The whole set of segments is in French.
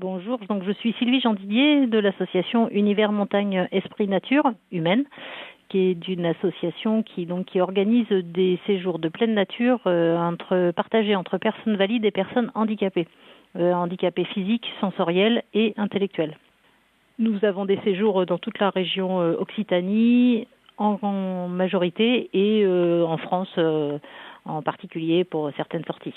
Bonjour, donc je suis Sylvie Gendidier de l'association Univers Montagne Esprit Nature Humaine, qui est une association qui organise des séjours de pleine nature partagés entre personnes valides et personnes handicapées, handicapées physiques, sensoriels et intellectuels. Nous avons des séjours dans toute la région Occitanie en majorité et en France en particulier pour certaines sorties.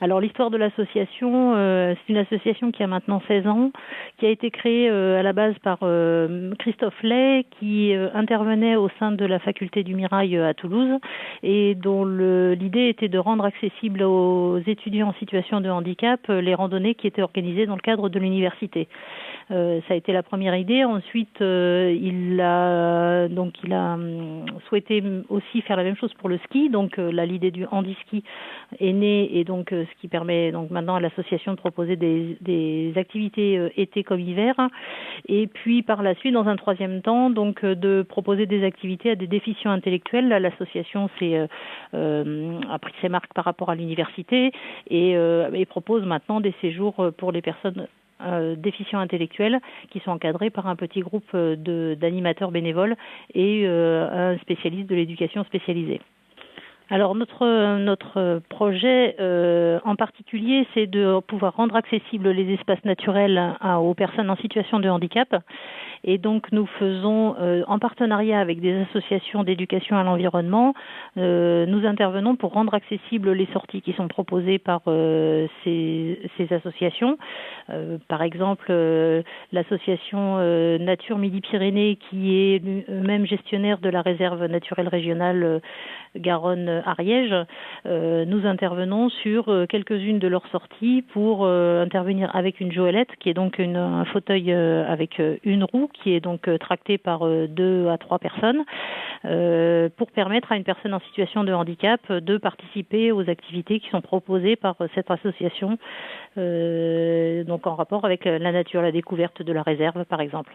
Alors l'histoire de l'association, c'est une association qui a maintenant 16 ans, qui a été créée à la base par Christophe Lay, qui intervenait au sein de la faculté du Mirail à Toulouse et dont l'idée était de rendre accessible aux étudiants en situation de handicap les randonnées qui étaient organisées dans le cadre de l'université. Ça a été la première idée. Ensuite, il a souhaité aussi faire la même chose pour le ski. Donc l'idée du handiski est née et donc ce qui permet donc maintenant à l'association de proposer des activités été comme hiver. Et puis par la suite, dans un troisième temps, donc de proposer des activités à des déficients intellectuels. Là, l'association a pris ses marques par rapport à l'université et propose maintenant des séjours pour les personnes déficients intellectuels qui sont encadrés par un petit groupe d'animateurs bénévoles et un spécialiste de l'éducation spécialisée. Alors notre projet en particulier, c'est de pouvoir rendre accessibles les espaces naturels aux personnes en situation de handicap. Et donc nous faisons en partenariat avec des associations d'éducation à l'environnement, nous intervenons pour rendre accessibles les sorties qui sont proposées par ces associations. Par exemple, l'association Nature Midi-Pyrénées, qui est même gestionnaire de la réserve naturelle régionale Garonne-Ariège, nous intervenons sur quelques-unes de leurs sorties pour intervenir avec une joëlette, qui est donc un fauteuil avec une roue, qui est donc tracté par 2 à 3 personnes, pour permettre à une personne en situation de handicap de participer aux activités qui sont proposées par cette association, donc en rapport avec la nature, la découverte de la réserve par exemple.